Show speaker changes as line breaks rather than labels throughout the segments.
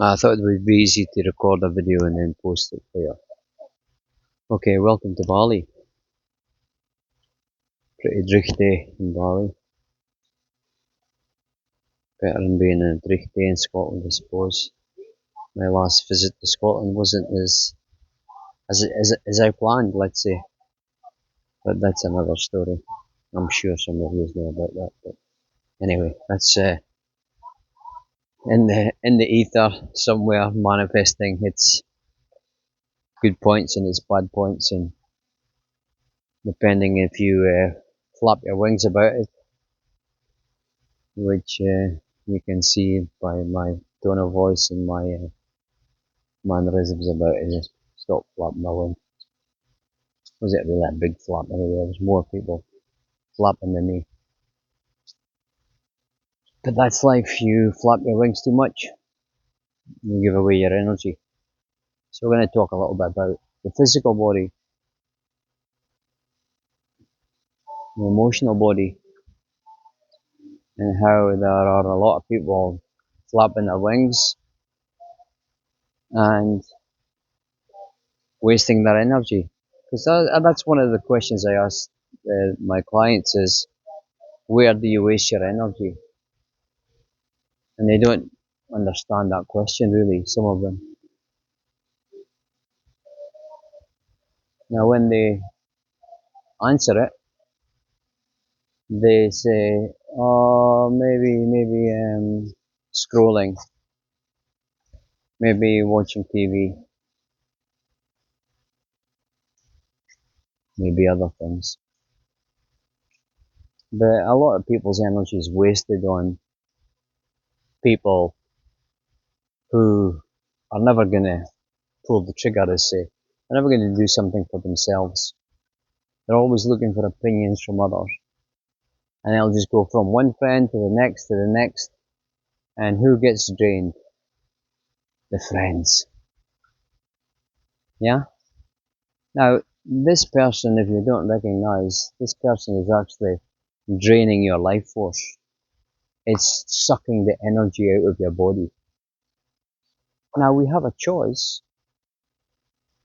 I thought it would be easy to record a video and then post it later. Okay, welcome to Bali. Pretty dreich day in Bali. Better than being a dreich day in Scotland, I suppose. My last visit to Scotland wasn't as I planned, let's say. But that's another story. I'm sure some of you know about that. But anyway, that's in the ether somewhere manifesting its good points and its bad points, and depending if you flap your wings about it, which you can see by my tone of voice and my mannerisms about it. Stop flapping my wing. Was it really a big flap anyway? There was more people flapping than me. But that's life. You flap your wings too much, you give away your energy. So we're going to talk a little bit about the physical body, the emotional body, and how there are a lot of people flapping their wings and wasting their energy. Because that's one of the questions I ask my clients is, where do you waste your energy? And they don't understand that question really, some of them. Now when they answer it, they say, oh, maybe scrolling, maybe watching TV, maybe other things. But a lot of people's energy is wasted on people who are never gonna pull the trigger, as say. They're never gonna do something for themselves. They're always looking for opinions from others. And they'll just go from one friend to the next, and who gets drained? The friends. Yeah? Now, this person, if you don't recognize, this person is actually draining your life force. It's sucking the energy out of your body. Now, we have a choice.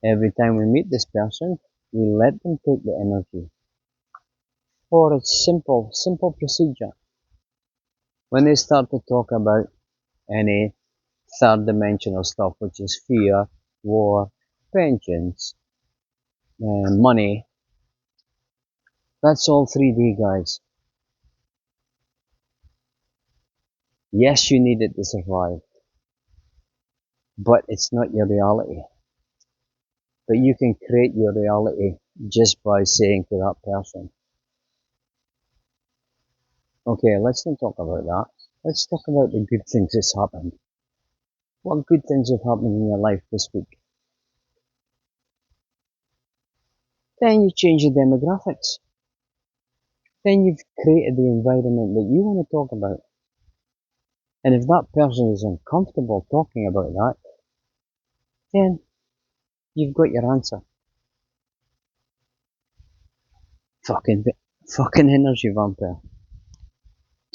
Every time we meet this person, we let them take the energy. For a simple procedure. When they start to talk about any third dimensional stuff, which is fear, war, vengeance, money, that's all 3D, guys. Yes, you need it to survive, but it's not your reality. But you can create your reality just by saying to that person, okay, let's not talk about that. Let's talk about the good things that's happened. What good things have happened in your life this week? Then you change the demographics. Then you've created the environment that you want to talk about. And if that person is uncomfortable talking about that, then you've got your answer. Fucking, fucking energy vampire.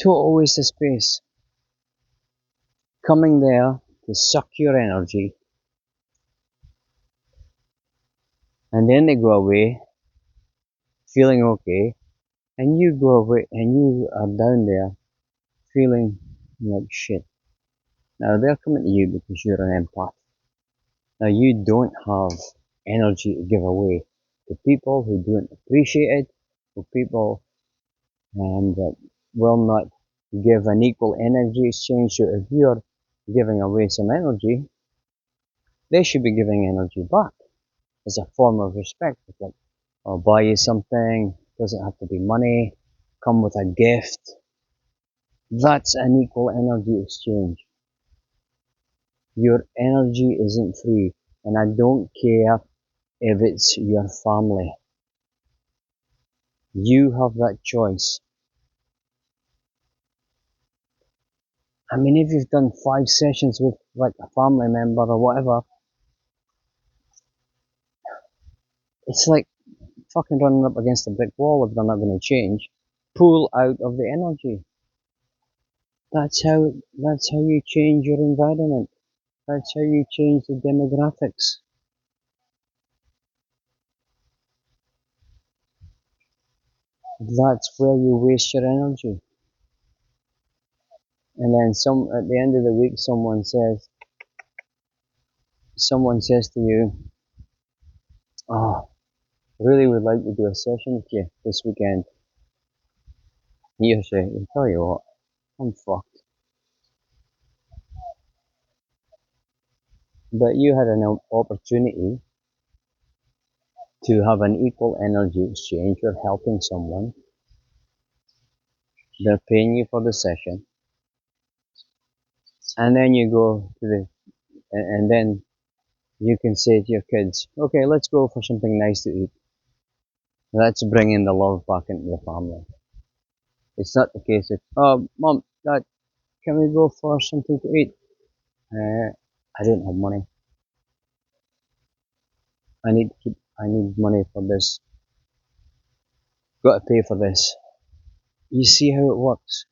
Total waste of space. Coming there to suck your energy, and then they go away feeling okay, and you go away and you are down there feeling like shit. Now they're coming to you because you're an empath. Now you don't have energy to give away to people who don't appreciate it, to people that will not give an equal energy exchange. So if you're giving away some energy, they should be giving energy back as a form of respect. It's like, I'll buy you something, doesn't have to be money, come with a gift. That's an equal energy exchange. Your energy isn't free, and I don't care if it's your family. You have that choice. I mean, if you've done 5 sessions with like a family member or whatever, it's like fucking running up against a brick wall if they're not going to change. Pull out of the energy. That's how you change your environment. That's how you change the demographics. That's where you waste your energy. And then at the end of the week, someone says to you, "Oh, I really would like to do a session with you this weekend." You say, "I'll tell you what, I'm fucked." But you had an opportunity to have an equal energy exchange. You're helping someone. They're paying you for the session, and then you go to and then you can say to your kids, "Okay, let's go for something nice to eat. Let's bring in the love back into the family." It's not the case of, "Oh, mom, dad, can we go for something to eat?" I don't have money. I need money for this. Got to pay for this. You see how it works?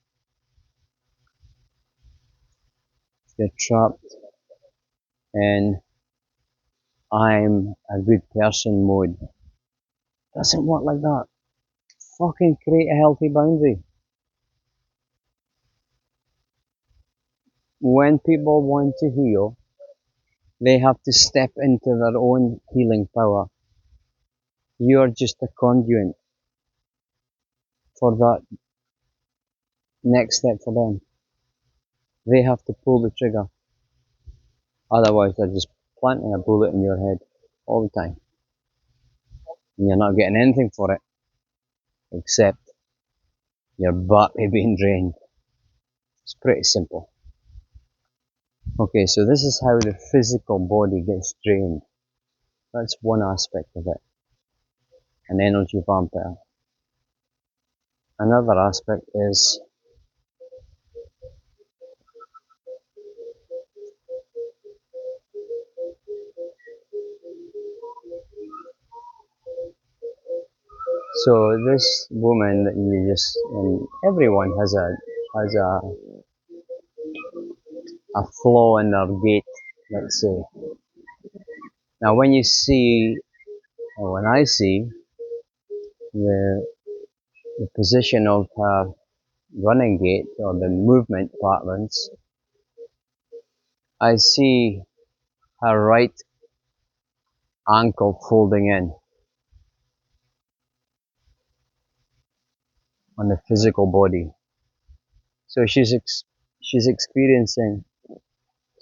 You're trapped in I'm a good person mode. Doesn't work like that. Fucking create a healthy boundary. When people want to heal, they have to step into their own healing power. You're just a conduit for that next step for them. They have to pull the trigger. Otherwise, they're just planting a bullet in your head all the time. And you're not getting anything for it except your battery being drained. It's pretty simple. Okay, so this is how the physical body gets drained. That's one aspect of it, an energy vampire. Another aspect is, so this woman that you just, and everyone has a flaw in their gait, let's say. Now, when you see, or when I see the, the position of her running gait or the movement patterns, I see her right ankle folding in on the physical body. So she's experiencing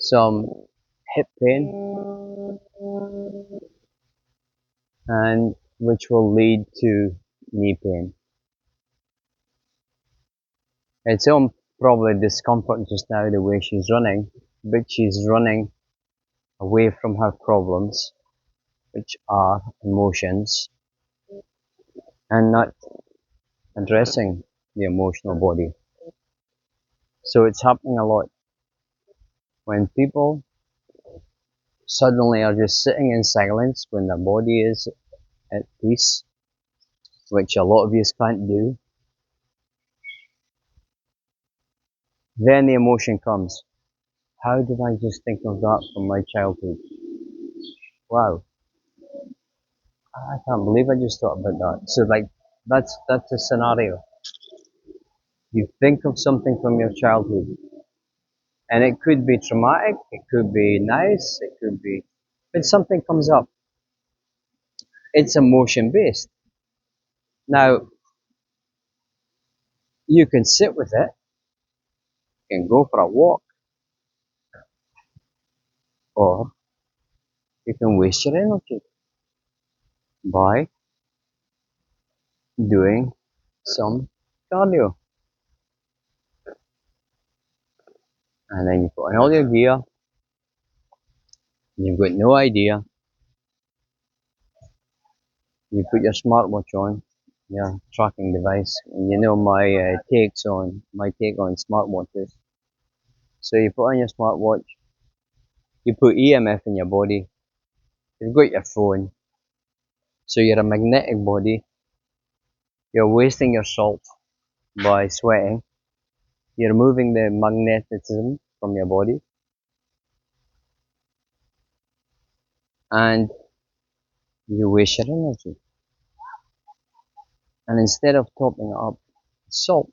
some hip pain, and which will lead to knee pain. It's some probably discomfort just now the way she's running, but she's running away from her problems, which are emotions, and not addressing the emotional body. So it's happening a lot when people suddenly are just sitting in silence when their body is at peace, which a lot of you can't do. Then the emotion comes. How did I just think of that from my childhood? Wow, I can't believe I just thought about that. So like that's a scenario. You think of something from your childhood, and it could be traumatic, it could be nice, it could be, but something comes up. It's emotion based. Now you can sit with it, you can go for a walk, or you can waste your energy by doing some cardio. And then you put on all your gear, you've got no idea. You put your smartwatch on, your tracking device, and you know my take on smartwatches. So you put on your smartwatch, you put EMF in your body, you've got your phone, so you're a magnetic body, you're wasting your salt by sweating, you're removing the magnetism from your body, and you waste your energy. And instead of topping it up with salt,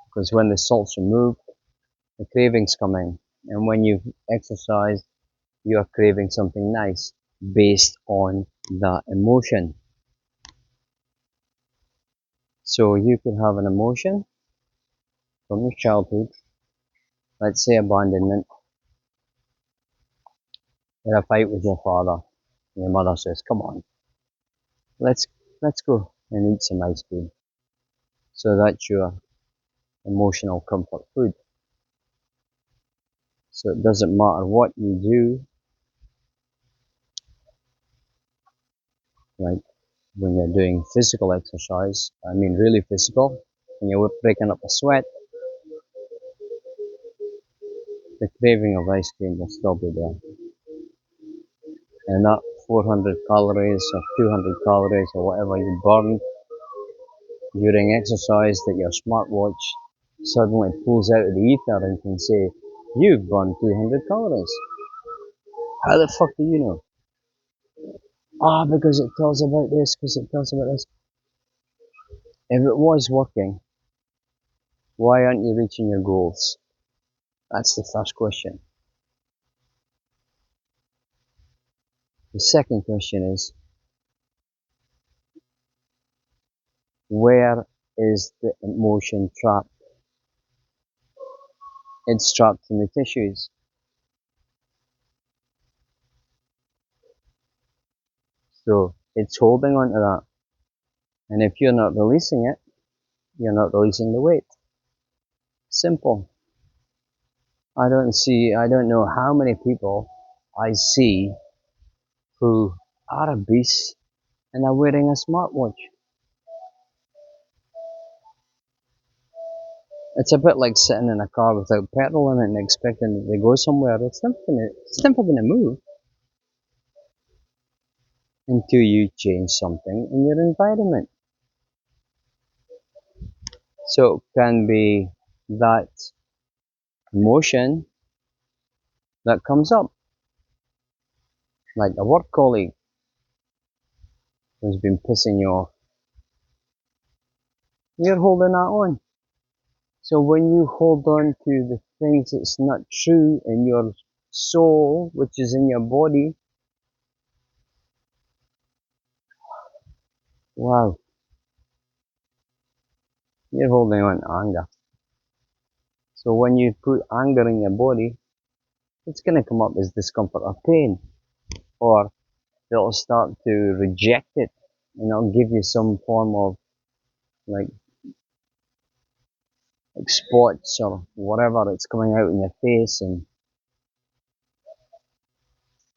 because when the salt's removed, the cravings come in. And when you've exercised, you are craving something nice based on that emotion. So you could have an emotion from your childhood, let's say abandonment, in a fight with your father. And your mother says, "Come on, let's let's go and eat some ice cream." So that's your emotional comfort food. So it doesn't matter what you do, like when you're doing physical exercise, I mean really physical, when you're breaking up a sweat, the craving of ice cream will still be there. And that 400 calories or 200 calories or whatever you burn during exercise that your smartwatch suddenly pulls out of the ether and can say, "You've burned 200 calories." How the fuck do you know? Ah, because it tells about this, because it tells about this. If it was working, why aren't you reaching your goals? That's the first question. The second question is, where is the emotion trapped? It's trapped in the tissues. So it's holding on to that. And if you're not releasing it, you're not releasing the weight. Simple. I don't know how many people I see who are obese and are wearing a smartwatch. It's a bit like sitting in a car without petrol in it and expecting it to go somewhere. It's never gonna move until you change something in your environment. So it can be that emotion that comes up, like a work colleague who's been pissing you off. You're holding that on. So when you hold on to the things that's not true in your soul, which is in your body, wow, you're holding on to anger. So when you put anger in your body, it's going to come up as discomfort or pain, or it'll start to reject it, and it'll give you some form of like, like spots or whatever that's coming out in your face and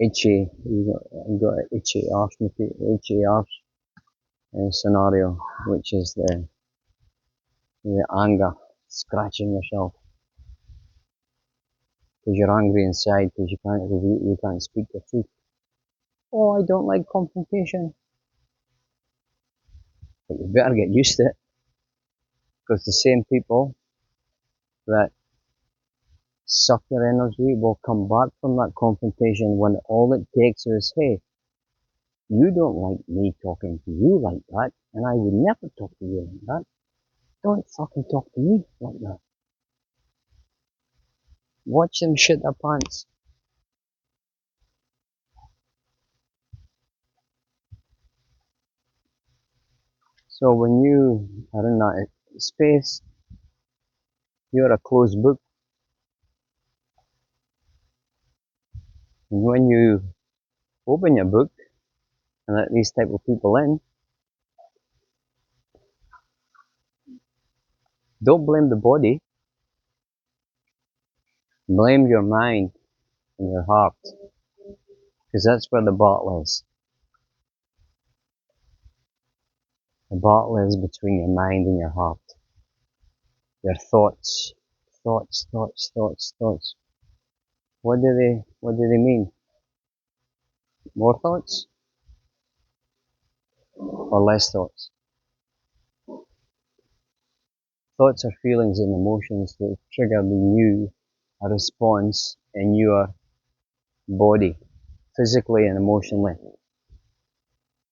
itchy. You got an itchy arse scenario, which is the anger, scratching yourself because you're angry inside because you can't speak the truth. Oh, I don't like confrontation, but you better get used to it because the same people that suck your energy will come back from that confrontation when all it takes is, hey, you don't like me talking to you like that, and I would never talk to you like that. Don't fucking talk to me like that. Watch them shit their pants. So when you are in that space, you're a closed book. And when you open your book and let these type of people in, don't blame the body, blame your mind and your heart, because that's where the battle is. The battle is between your mind and your heart. Your thoughts, thoughts. What do they mean? More thoughts or less thoughts? Thoughts are feelings and emotions that trigger in you a response in your body, physically and emotionally.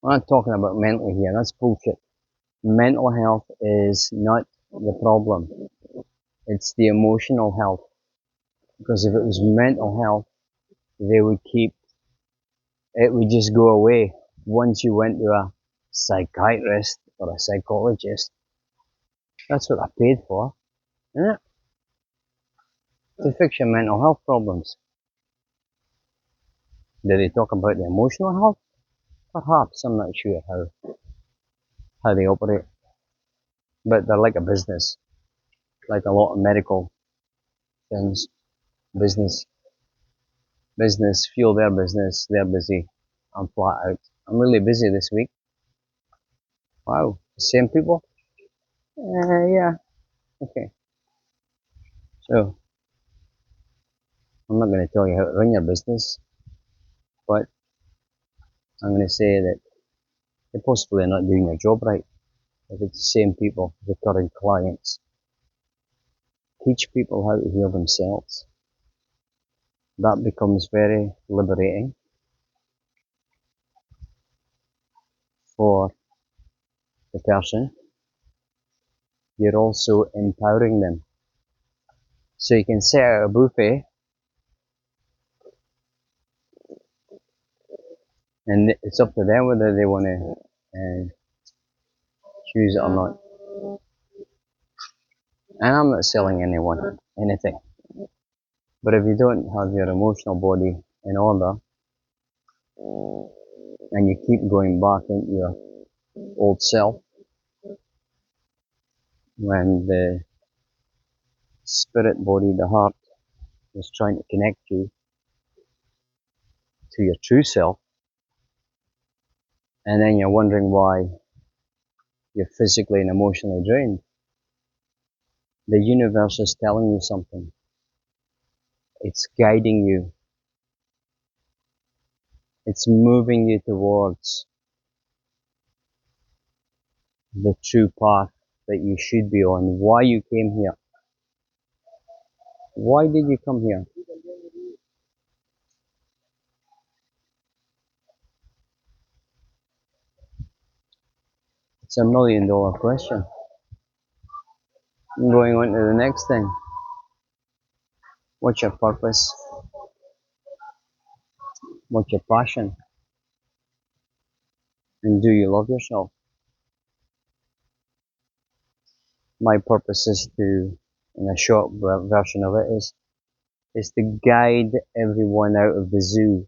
I'm not talking about mentally here, that's bullshit. Mental health is not the problem, it's the emotional health. Because if it was mental health, they would keep, it would just go away once you went to a psychiatrist or a psychologist. That's what they're paid for, isn't it? To fix your mental health problems. Do they talk about the emotional health? Perhaps, I'm not sure how they operate. But they're like a business, like a lot of medical things. Business, business, fuel their business, they're busy. I'm flat out. I'm really busy this week. Wow, same people? Yeah, okay. So, I'm not going to tell you how to run your business, but I'm going to say that you're possibly not doing your job right. If it's the same people, recurring clients, teach people how to heal themselves. That becomes very liberating for the person. You're also empowering them. So you can set out a buffet, and it's up to them whether they want to choose it or not. And I'm not selling anyone anything. But if you don't have your emotional body in order, and you keep going back into your old self, when the spirit body, the heart, is trying to connect you to your true self, and then you're wondering why you're physically and emotionally drained, the universe is telling you something. It's guiding you. It's moving you towards the true path that you should be on. Why you came here. Why did you come here? It's $1 million question. Going on to the next thing. What's your purpose? What's your passion? And do you love yourself? My purpose is to, in a short version of it, is to guide everyone out of the zoo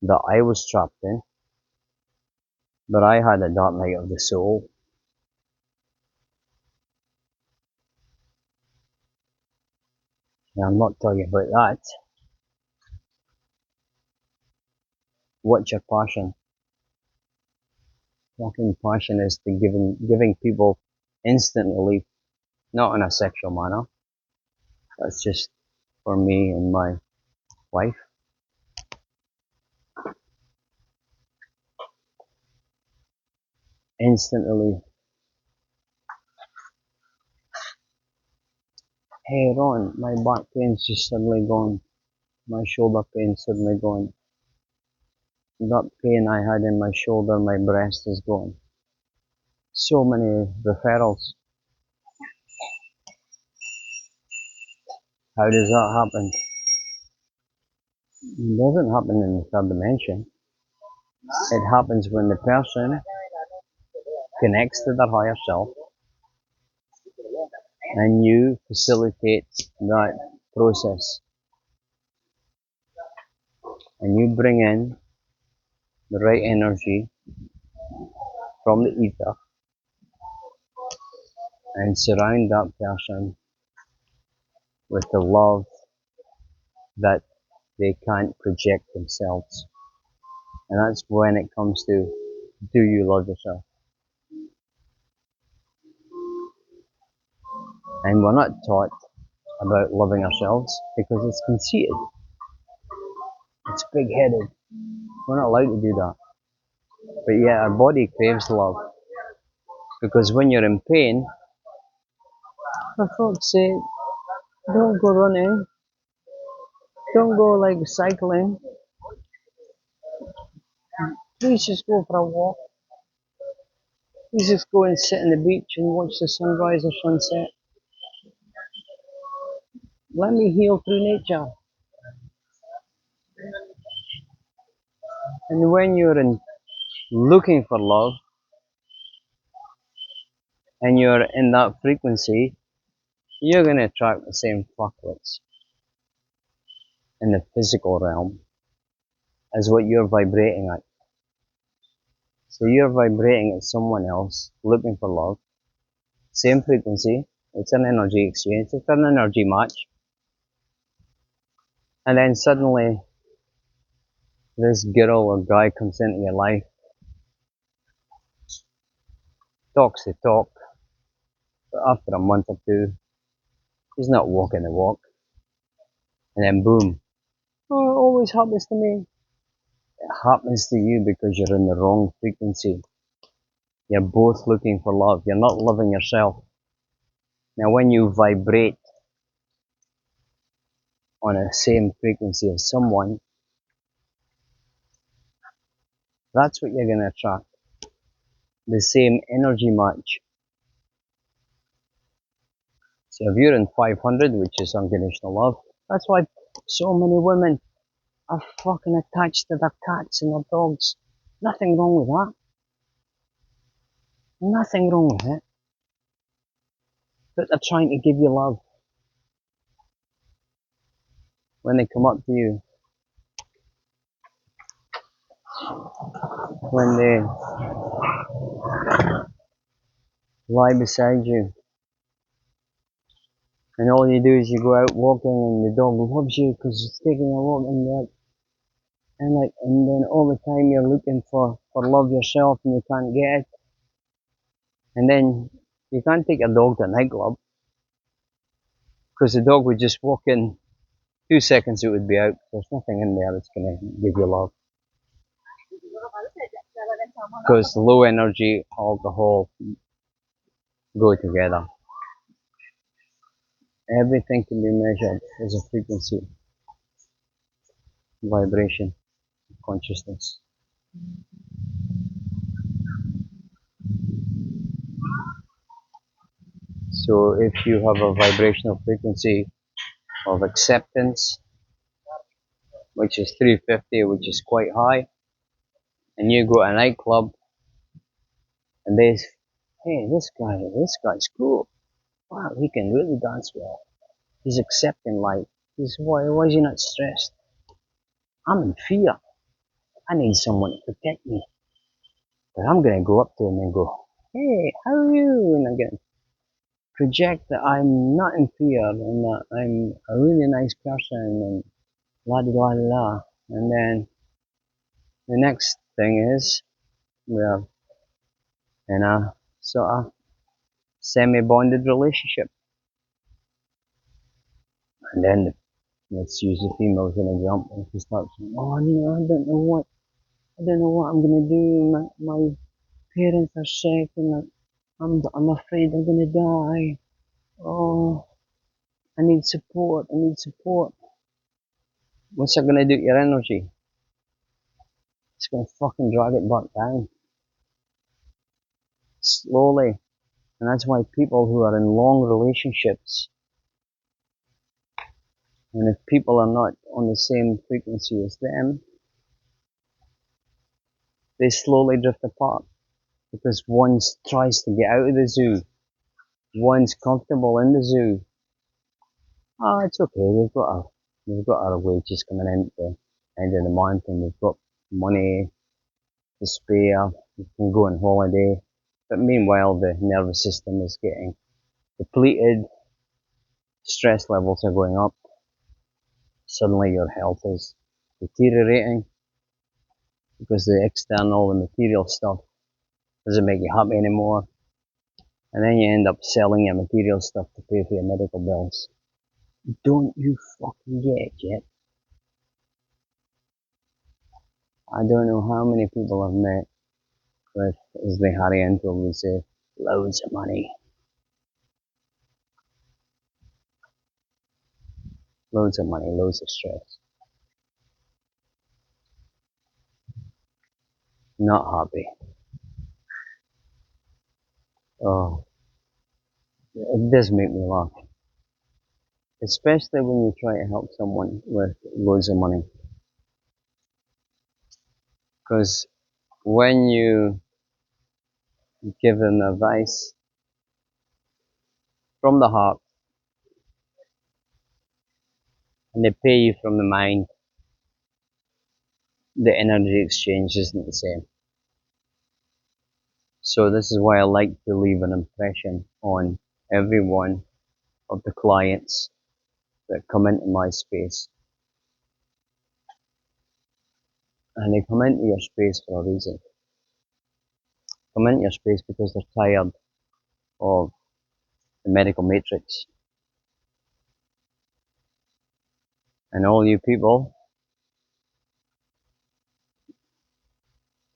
that I was trapped in. But I had a dark night of the soul. And I'm not telling you about that. What's your passion? Fucking passion is to giving people instant relief, not in a sexual manner. That's just for me and my wife. Instant relief. Hey Ron, my back pain's just suddenly gone. My shoulder pain's suddenly gone. That pain I had in my shoulder, my breast is gone. So many referrals. How does that happen? It doesn't happen in the third dimension. It happens when the person connects to their higher self and you facilitate that process. And you bring in the right energy from the ether and surround that person with the love that they can't project themselves. And that's when it comes to, do you love yourself? And we're not taught about loving ourselves because it's conceited. It's big-headed. We're not allowed to do that. But yet our body craves love. Because when you're in pain, for fuck's sake, don't go running. Don't go like cycling. Please just go for a walk. Please just go and sit on the beach and watch the sunrise or sunset. Let me heal through nature. And when you're looking for love and you're in that frequency, you're gonna attract the same fuckwits in the physical realm as what you're vibrating at. So you're vibrating at someone else, looking for love, same frequency. It's an energy exchange. It's an energy match. And then suddenly, this girl or guy comes into your life, talks the talk, but after a month or two, he's not walking the walk. And then boom. Oh, it always happens to me. It happens to you because you're in the wrong frequency. You're both looking for love. You're not loving yourself. Now, when you vibrate on the same frequency as someone, that's what you're going to attract. The same energy match. So if you're in 500, which is unconditional love, that's why so many women are fucking attached to their cats and their dogs. Nothing wrong with that. Nothing wrong with it. But they're trying to give you love. When they come up to you, when they lie beside you, and all you do is you go out walking and the dog loves you because it's taking a walk and then all the time you're looking for love yourself and you can't get it. And then you can't take a dog to a nightclub because the dog would just walk in 2 seconds, it would be out. There's nothing in there that's going to give you love. Because low energy, alcohol go together. Everything can be measured as a frequency, vibration, consciousness. So if you have a vibrational frequency of acceptance, which is 350, which is quite high, and you go to a nightclub and they, hey, this guy's cool. Wow, he can really dance well. He's accepting life. Why is he not stressed? I'm in fear. I need someone to protect me. But I'm gonna go up to him and go, hey, how are you? And I'm gonna project that I'm not in fear and that I'm a really nice person and la di la di la. And then the next thing is we're in a sort of semi-bonded relationship. And then let's use the female as an example. She starts saying, oh no, I don't know what I'm gonna do. My parents are sick and I'm afraid I'm gonna die. Oh, I need support. I need support. What's that gonna do to your energy? It's gonna fucking drag it back down slowly. And that's why people who are in long relationships, and if people are not on the same frequency as them, they slowly drift apart because one tries to get out of the zoo. One's comfortable in the zoo. Oh, it's okay. We've got our wages coming in at the end of the month, and we've got money to spare. We can go on holiday. But meanwhile, the nervous system is getting depleted. Stress levels are going up. Suddenly, your health is deteriorating because the external and material stuff doesn't make you happy anymore. And then you end up selling your material stuff to pay for your medical bills. Don't you fucking get it yet? I don't know how many people I've met with, as the Harry Enfield would say, loads of money. Loads of money, loads of stress. not happy. Oh, it does make me laugh. Especially when you try to help someone with loads of money. Because when you give them advice from the heart and they pay you from the mind, the energy exchange isn't the same. So this is why I like to leave an impression on every one of the clients that come into my space. And they come into your space for a reason. Come into your space because they're tired of the medical matrix. And all you people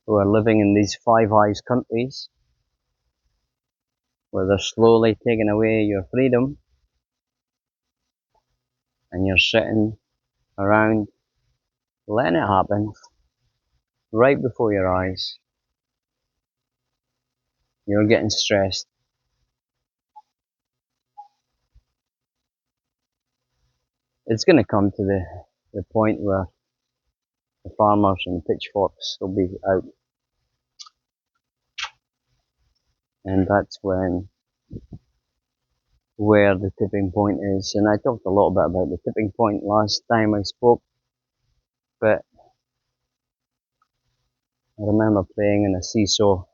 who are living in these Five Eyes countries, where they're slowly taking away your freedom, and you're sitting around letting it happen right before your eyes. You're getting stressed. It's going to come to the point where the farmers and the pitchforks will be out, and that's where the tipping point is. And I talked a little bit about the tipping point last time I spoke, but I remember playing in a seesaw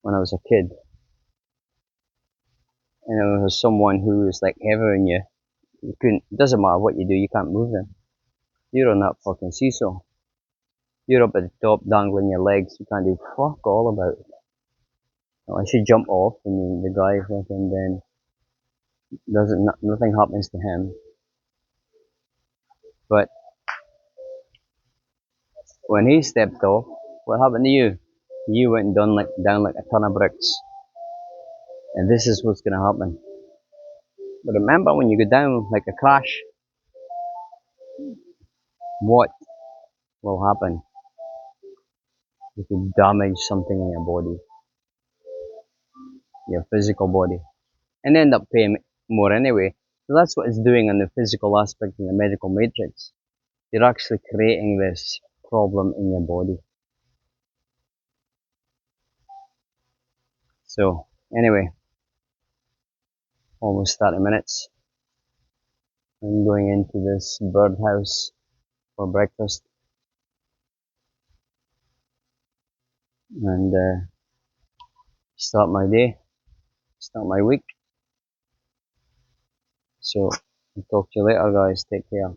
when I was a kid, and there was someone who was like heavier than you. You couldn't. It doesn't matter what you do, you can't move them. You're on that fucking seesaw. You're up at the top, dangling your legs. You can't do fuck all about it. Unless you jump off, and the guy fucking then doesn't. Nothing happens to him. But when he stepped off, what happened to you? You went down like a ton of bricks. And this is what's gonna happen. But remember, when you go down like a crash, what will happen? You can damage something in your body, your physical body, and end up paying more anyway. So that's what it's doing on the physical aspect in the medical matrix. You're actually creating this problem in your body. So anyway, almost 30 minutes. I'm going into this birdhouse for breakfast and start my day, start my week. So I'll talk to you later, guys. Take care.